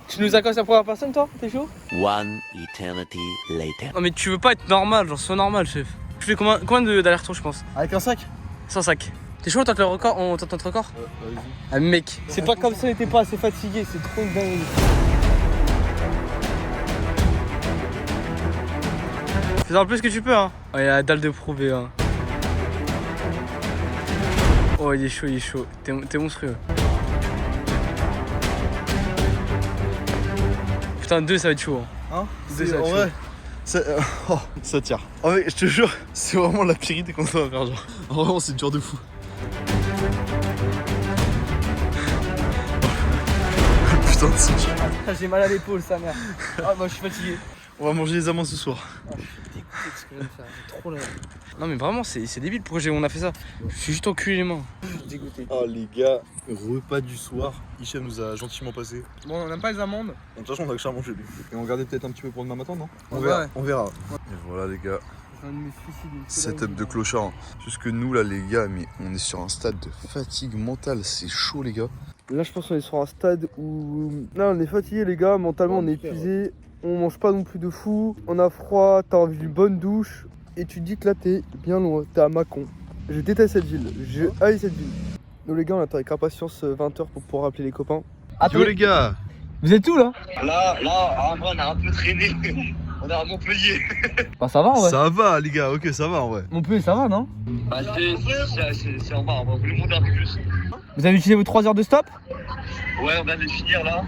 Tu nous accompagnes la première personne toi? T'es chaud? One eternity later. Non mais tu veux pas être normal, genre sois normal chef. Tu fais combien d'aller-retour je pense? Avec un sac? Sans sac. T'es chaud, on tente le record? On tente notre record? Vas-y. Ah mec, c'est pas comme si on était pas assez fatigué, c'est trop une dinguerie. Fais en plus que tu peux hein. Oh il a la dalle de prouver hein. Oh il est chaud. T'es monstrueux. Putain 2 ça va être chaud hein. 2 ça va être chaud. Ça tire. En vrai, je te jure, c'est vraiment la pire idée qu'on doit faire genre. Vraiment, c'est dur de fou. Putain de ceinture. J'ai mal à l'épaule, sa mère. Ah bah je suis fatigué. On va manger les amandes ce soir. Trop là. Non mais vraiment c'est débile, pourquoi on a fait ça? Je suis juste enculé les mains. Je suis dégoûté. Oh les gars, repas du soir, Hichem nous a gentiment passé. Bon on n'aime pas les amandes. De toute façon on a que ça à manger lui. Et on regardait peut-être un petit peu pour demain matin, non? On Ouais, verra, ouais. on verra. Et voilà les gars, setup de clochard. Jusque nous là les gars, mais on est sur un stade de fatigue mentale, c'est chaud les gars. Là je pense qu'on est sur un stade où... Là on est fatigué les gars, mentalement on est épuisé. On mange pas non plus de fou, on a froid, t'as envie d'une bonne douche. Et tu te dis que là t'es bien loin, t'es à Mâcon. Je déteste cette ville, je haïs cette ville. Nous les gars on attend avec impatience 20h pour pouvoir appeler les copains. Yo les gars, vous êtes où là? Là, on a un peu traîné. On est à Montpellier. Bah ça va en vrai. ça va les gars, ok ça va en vrai. Montpellier ça va non? Bah c'est en bas, on va vous le montrer un peu plus. Vous avez utilisé vos 3 heures de stop? Ouais, on vient de les finir là.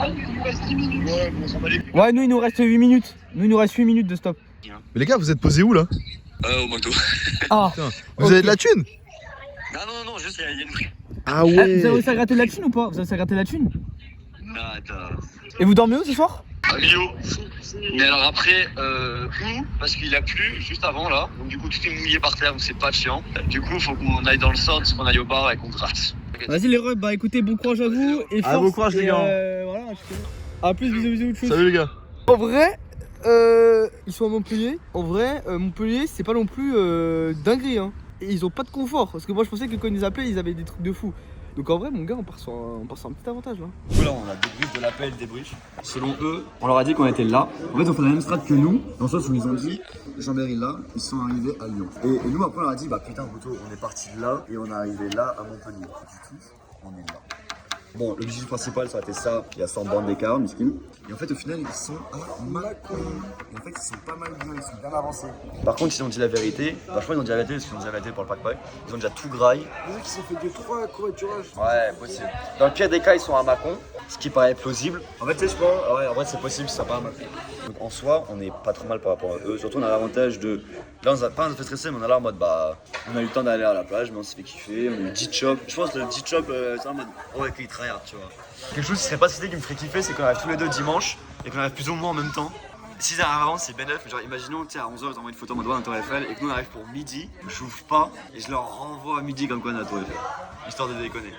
Il nous reste 10 minutes. Ouais, bon, on s'en bat les couilles. Ouais, nous il nous reste 8 minutes. Nous il nous reste 8 minutes de stop. Mais les gars, vous êtes posés où là? Au McDo. Ah. Putain, vous avez de la thune? Non, juste il y a une prix. Ah Vous ouais. avez réussi à gratter de la thune ou pas? Vous avez réussi à gratter de la thune? Non, attends. Et vous dormez où ce soir? À Millau. Mais alors après, où? Parce qu'il a plu juste avant là. Donc du coup tout est mouillé par terre, donc c'est pas chiant. Du coup faut qu'on aille dans le centre, qu'on aille au bar et qu'on gratte. Vas-y les refs, bah écoutez, bon courage à vous et force. bon courage, les gars. Voilà, à plus, bisous, tchuss. Salut les gars. En vrai, ils sont à Montpellier. En vrai, Montpellier, c'est pas non plus dinguerie, hein. Et ils ont pas de confort. Parce que moi, je pensais que quand ils nous appelaient, ils avaient des trucs de fou. Donc en vrai, mon gars, on part sur un petit avantage là. Là, on a débrief de l'appel, débrief. Selon eux, on leur a dit qu'on était là. En fait, on fait la même strat que nous, dans le sens où ils ont dit Chambéry là, ils sont arrivés à Lyon. Et nous, après, on leur a dit bah putain, Couteau, on est parti de là et on est arrivé là à Montpellier. Du coup, on est là. Bon, l'objectif principal, ça a été ça. Il y a 100 bornes d'écart, miskin. Et en fait, au final, ils sont à Mâcon. Et en fait, ils sont pas mal bien, ils sont bien avancés. Par contre, ils ont dit la vérité. Bah, je crois qu'ils ont dit la vérité parce qu'ils ont dit la vérité pour le pack-pack. Ils ont déjà tout graille. Les mecs, ils ont fait 2-3 covoiturages. Ouais, possible. Dans le pire des cas, ils sont à Mâcon, ce qui paraît plausible. En fait, tu sais, je pense, ouais, en vrai, c'est possible, ça pas à Mâcon. Donc en soi, on est pas trop mal par rapport à eux. Surtout, on a l'avantage de. Là, on a pas fait stresser, mais on a là en mode bah. On a eu le temps d'aller à la plage, mais on s'est fait kiffer. On a eu le D-Chop. Je pense que le D-Chop, c'est en mode. Ouais, qu'il tryhard, tu vois. Quelque chose qui serait pas cité qui me ferait kiffer, c'est qu'on arrive tous les deux dimanche et qu'on arrive plus ou moins en même temps. Si ça arrive avant, c'est bénéf, mais genre imaginons, tu sais, à 11h, ils envoient une photo en mode dans Tour Eiffel et que nous on arrive pour midi, j'ouvre pas et je leur renvoie à midi comme quoi on est à Tour Eiffel. Histoire de déconner.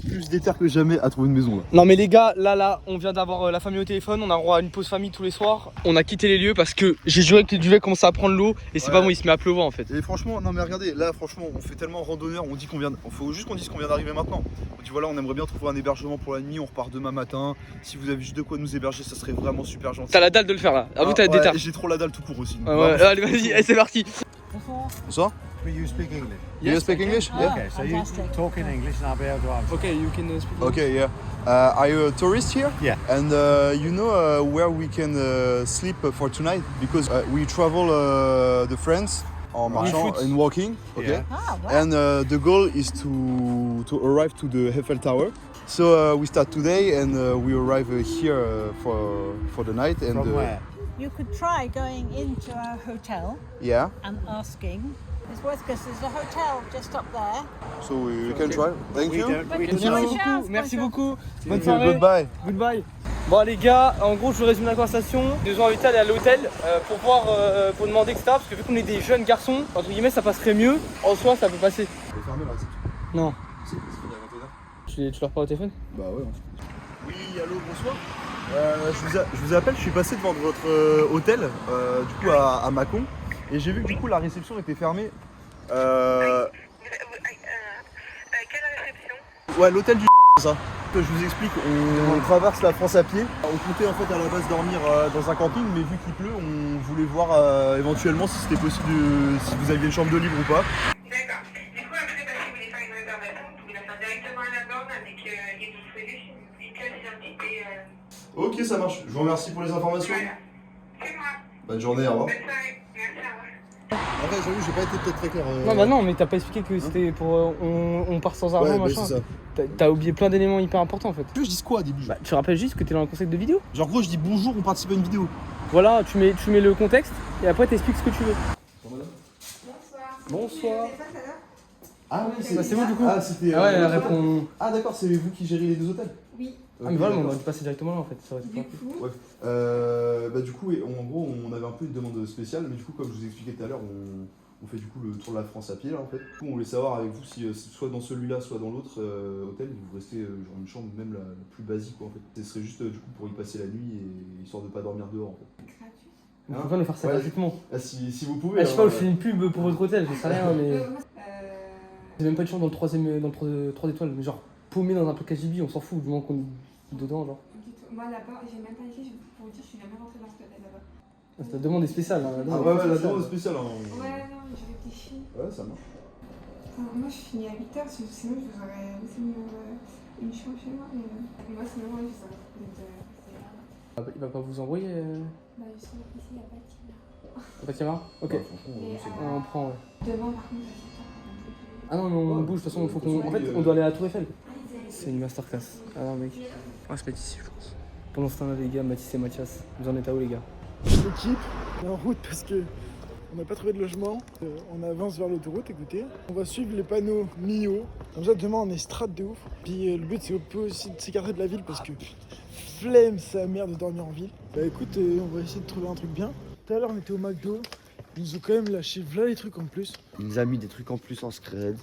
Plus déter que jamais à trouver une maison là. Non mais les gars, là, on vient d'avoir la famille au téléphone, on a droit à une pause famille tous les soirs. On a quitté les lieux parce que j'ai juré que le duvet commençait à prendre l'eau et c'est pas bon, il se met à pleuvoir en fait. Et franchement, non mais regardez, là franchement, on fait tellement randonneur, on dit qu'on vient, faut juste qu'on dise qu'on vient d'arriver maintenant. On dit voilà, on aimerait bien trouver un hébergement pour la nuit, on repart demain matin. Si vous avez juste de quoi nous héberger, ça serait vraiment super gentil. T'as la dalle de le faire là, avoue t'as des déterre. J'ai trop la dalle tout court aussi. Ouais, allez vas-y, allez, c'est parti. Bonsoir. You speak English? You speak English? Yeah. Okay, so you talk in English and I'll be able to answer. Okay, you can speak. Okay, yeah. Are you a tourist here? Yeah. And you know where we can sleep for tonight? Because we travel the France en marchant and walking. Okay. Yeah. Ah, wow. And the goal is to arrive to the Eiffel Tower. So we start today and we arrive here for the night. And From where? You could try going into a hotel yeah. and asking. It's worth because there's a hotel just up there. So we can try. Thank you. Merci beaucoup. Bonne soirée. Goodbye. Goodbye. Bon les gars, en gros je vous résume la conversation. Ils nous ont invités à aller à l'hôtel pour voir, pour demander etc. Parce que vu qu'on est des jeunes garçons, entre guillemets ça passerait mieux. En soi ça peut passer. On peut fermer là. Non. Tu leur parles au téléphone? Bah ouais. Oui, allô, bonsoir. Je vous appelle, je suis passé devant votre hôtel, du coup à Mâcon, et j'ai vu que du coup la réception était fermée. Quelle réception? Ouais, l'hôtel du c'est ça. Je vous explique, on traverse la France à pied. On comptait en fait à la base dormir dans un camping, mais vu qu'il pleut, on voulait voir éventuellement si c'était possible, si vous aviez une chambre de libre ou pas. D'accord. Du coup, après, si vous voulez faire une réservation, vous pouvez la faire directement à la borne avec les disponibles, une pièce d'identité. Ok, ça marche. Je vous remercie pour les informations. Voilà. C'est moi. Bonne journée, au revoir. Bonne soirée. Merci, au revoir. Après, j'avoue, j'ai pas été peut-être très clair. Non bah non, mais t'as pas expliqué que c'était pour on part sans argent, ouais, machin. c'est ça. T'as oublié plein d'éléments hyper importants en fait. Tu veux que je dise quoi au début? Bah tu rappelles juste que t'es dans le concept de vidéo. Genre gros, je dis bonjour, on participe à une vidéo. Voilà, tu mets le contexte et après t'expliques ce que tu veux. Bonsoir. Bonsoir. Ah oui, c'est vous du coup. Ah, c'était. Ah ouais, elle répond. Ah d'accord, c'est vous qui gérez les deux hôtels? Oui. Ah mais voilà, on aurait dû passer directement là en fait, ça aurait été Du pas coup, Ouais. Bah du coup, en gros, on avait un peu une demande spéciale, mais du coup, comme je vous ai expliqué tout à l'heure, on fait du coup le tour de la France à pied là en fait. Du coup, on voulait savoir avec vous si soit dans celui-là, soit dans l'autre hôtel, vous restez genre une chambre même la plus basique quoi en fait. Ce serait juste du coup pour y passer la nuit et histoire de pas dormir dehors en fait. gratuit. On peut pas nous faire ça gratuitement. Ah, si vous pouvez. Ah, je sais pas, je fais une pub pour votre hôtel, je sais rien, mais. Euh, J'ai même pas de chambre dans le 3 étoiles, mais genre paumé dans un peu KGB, on s'en fout du moment qu'on est dedans, genre. Moi là-bas, j'ai même pas écrit, pour vous dire, je suis jamais rentrée dans cet hôtel là-bas. La demande est spéciale. Hein, Ah ouais, la demande est spéciale. Hein. Ouais, non, mais je réfléchis. Ouais, ça marche. Moi, je finis à 8h, sinon je vous aurais laissé une chambre chez moi. Mais moi, sinon, je vous aurais Il va pas vous envoyer Bah, ici, il n'y a pas de tir. Pas de caméra. Ok. Ouais, franchement, On prend, ouais. Demain, par contre, à 7h. Ah non, mais on bouge, de toute façon, faut qu'on. En fait, on doit aller à la Tour Eiffel. C'est une masterclass. Ah non, mec. On va se mettre ici, je pense. Pendant ce temps-là, les gars, Mathis et Mathias, vous en êtes à où, les gars? L'équipe est en route parce que on n'a pas trouvé de logement. On avance vers l'autoroute, écoutez. On va suivre les panneaux Mio. Comme ça, demain, on est strat de ouf. Puis le but, c'est aussi de s'écarter de la ville parce que flemme sa mère de dormir en ville. Bah écoute, on va essayer de trouver un truc bien. Tout à l'heure, on était au McDo. Ils nous ont quand même lâché voilà les trucs en plus. Il nous a mis des trucs en plus en scred.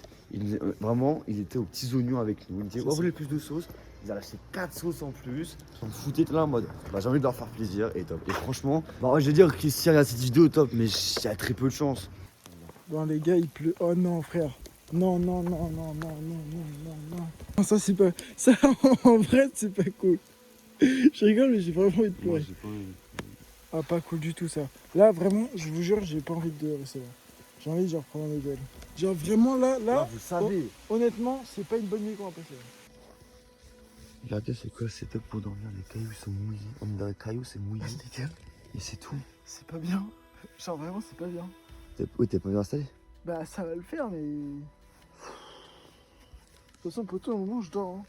Vraiment, il était aux petits oignons avec nous. Il me dit, oh, vous voulez plus de sauce? Ils ont lâché 4 sauces en plus. On me foutait là en mode, bah, j'ai envie de leur faire plaisir et top. Et franchement, bah, je vais dire que si regarde cette vidéo, top, mais il y a très peu de chance. Bon, les gars, il pleut. Oh non, frère. Non, non, non, non, non, non, non, non, non. Non, ça, c'est pas. Ça, en vrai, c'est pas cool. Je rigole, mais j'ai vraiment envie de pleurer. Ah, pas cool du tout, ça. Là, vraiment, je vous jure, j'ai pas envie de rester là. J'ai envie de genre prendre un hôtel. Genre, vraiment, là, vous savez. Honnêtement, c'est pas une bonne nuit qu'on va passer là. Regardez, c'est quoi le setup pour dormir? Les cailloux sont mouillés. On est dans les cailloux, c'est mouillé. Et c'est tout. C'est pas bien. Genre, vraiment, c'est pas bien. Oui, t'es pas bien installé? Bah, ça va le faire, mais. De toute façon, poto, à un moment, je dors. Hein.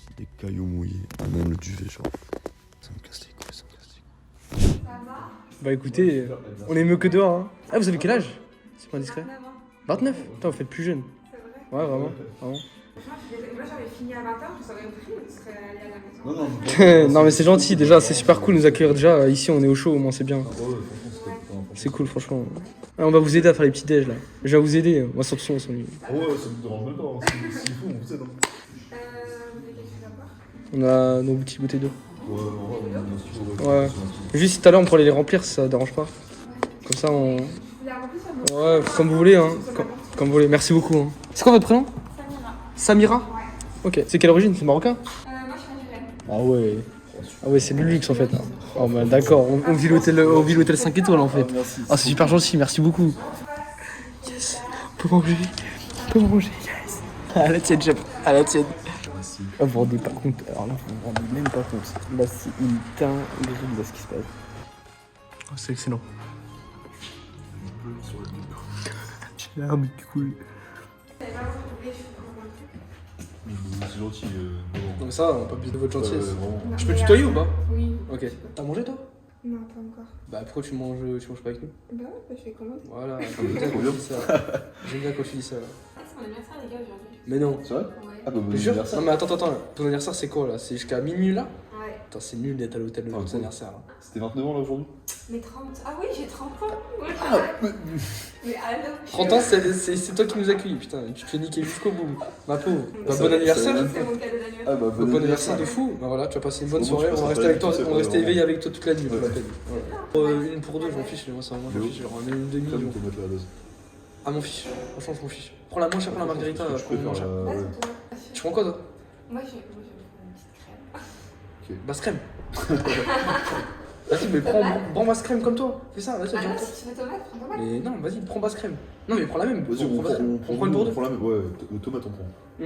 C'est des cailloux mouillés. Ah, même le duvet, genre. Ça me casse les couilles, ça me casse les couilles. Bah écoutez, on est mieux que dehors. Hein. Ah, vous avez quel âge? C'est pas indiscret. 29. Putain, vous faites plus jeune. C'est vrai? Ouais, vraiment. Moi, j'avais fini à 20h, je saurais pris, on serait allé à la maison. Non, mais c'est gentil, déjà, c'est super cool de nous accueillir. Déjà, ici, on est au chaud, au moins, c'est bien. C'est cool, franchement. Ah, on va vous aider à faire les petits déj là. Je vais vous aider, moi, sans son, on s'ennuie. Ouais, ça me dérange même pas. S'il faut, on vous aide. On a nos petits bouteilles d'eau. Ouais, Ouais. Juste tout à l'heure, on pourrait les remplir si ça dérange pas. Comme ça, on. Ouais, comme vous voulez, hein. Comme vous voulez. Merci beaucoup. Hein. C'est quoi votre prénom? Samira. Ok. C'est quelle origine? C'est marocain? Moi, je suis algérienne. Ah ouais. Ah ouais, c'est le luxe en fait. Hein. Oh bah d'accord, on vit l'hôtel 5 étoiles en fait. Ah, c'est super gentil, merci beaucoup. Yes. On peut manger. On peut manger, yes. À la tienne, chef. À la tienne. Oh, vous vous rendez pas compte. Alors là, vous vous rendez même pas compte. Là, c'est une dinguerie de ce qui se passe. Oh, c'est excellent. J'ai l'air mais cool. C'est gentil. Non mais ça, on va pas abuser de votre gentillesse. Non, Je peux mais tutoyer ou pas? Oui. Ok. T'as mangé toi? Non, pas encore. Bah pourquoi tu manges pas avec nous? Bah ouais, bah, je fais comment? Voilà, j'aime bien quand tu dis ça. J'aime bien quand tu dis ça. Ah, c'est mon anniversaire, les gars, aujourd'hui. Mais non. C'est vrai? Ouais. Ah bah, bon T'es sûr? anniversaire. Non mais attends, ton anniversaire c'est quoi là? C'est jusqu'à minuit là? Ouais. Putain, c'est nul d'être à l'hôtel le jour de ton anniversaire là. C'était 29 ans là aujourd'hui? Mais 30. Ah oui, j'ai 30 ans. Ouais. Mais allô? 30 ans, c'est toi qui nous accueilles, putain. Tu te fais niquer jusqu'au bout. Ma pauvre. Bah, bon anniversaire. C'est mon cadeau d'anniversaire. Ah bah, Bon anniversaire de fou. Bah voilà, tu vas passer une bonne soirée. On va rester avec toi. On va rester éveillé avec toi toute la nuit. Une pour deux, je m'en fiche. Moi, ça, moi, je m'en fiche. Genre, une demi. Comme te mettre à la dose. Ah, m'en fiche. Franchement, je m'en fiche. Prends la moins chère, prends la margarita. Je préfère la. Tu prends quoi toi? Moi, je vais prendre une petite crème. Basse crème. Vas-y, mais prends basse crème comme toi. Fais ça, vas-y, Ah non, viens. si tu veux tomate, prends tomate. Mais non, vas-y, prends basse crème. Non, mais prends la même. Vas-y, On prend une pour deux. prend la même. Ouais, tomate on prend. Mm.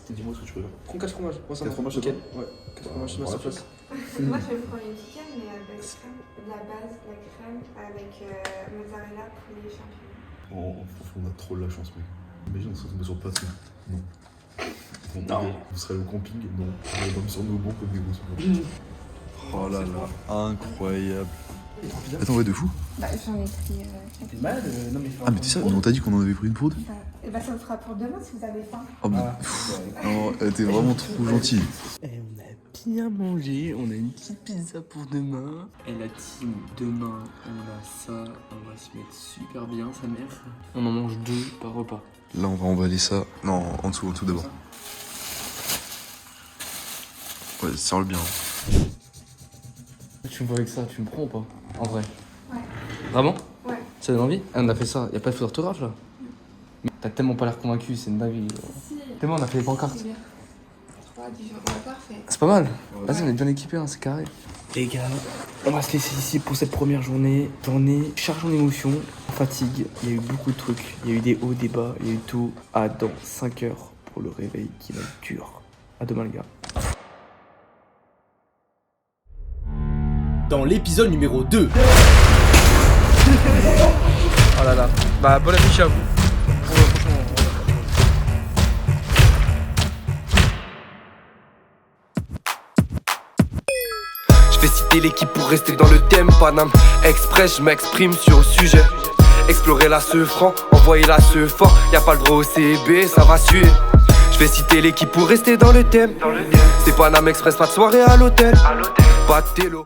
Dis-moi ce que tu préfères. Prends 4 fromages. Moi, ça 4 va. fromages, Ok. c'est Ouais, 4 fromages, c'est ma surface. Moi, je vais prendre une petite crème, mais base crème. De la base, la crème avec mozzarella, poulet, champignons. On a trop de la chance, mec. Imagine, on serait tombé sur place. Non. Non. Vous serez au camping? Non. On va dormir sur nos bancs comme des grosses. Oh là là, incroyable. Attends, ouais, de fou. Bah, j'en ai pris. T'es malade? Non, mais Ah, mais t'es ça? On t'a dit qu'on en avait pris une pour deux? Et bah, ça vous fera pour demain si vous avez faim. Oh, mais. Non, t'es vraiment trop gentil. Et on a bien mangé. On a une petite pizza pour demain. Et la team, demain, on a ça. On va se mettre super bien, sa mère. On en mange 2 par repas. Là, on va emballer ça. Non, en dessous d'abord. Ouais, serre le bien. Tu me vois avec ça, tu me prends ou pas? En vrai? Ouais. Vraiment? Ouais. Ça donne envie? Ah, on a fait ça, y'a pas de faute d'orthographe là? Mais t'as tellement pas l'air convaincu, c'est une dinguerie. Si. Tellement on a fait les pancartes. C'est bien. 3, 10 jours. Ouais, parfait. C'est pas mal. Vas-y, on est bien équipés, hein, c'est carré. Les gars, on va se laisser ici pour cette première journée. Journée chargée en émotions, fatigue. Il y a eu beaucoup de trucs. Il y a eu des hauts, des bas, il y a eu tout. À dans 5 heures pour le réveil qui va être dur. À demain, les gars. Dans l'épisode numéro 2. Oh là là. Bah, bon appétit à vous. Je vais citer l'équipe pour rester dans le thème. Paname Express, je m'exprime sur le sujet. Explorer la ce franc, envoyer la ce fort. Y'a pas le droit au CB, ça va suer. Je vais citer l'équipe pour rester dans le thème. C'est Paname Express, pas de soirée à l'hôtel. Pas de télo.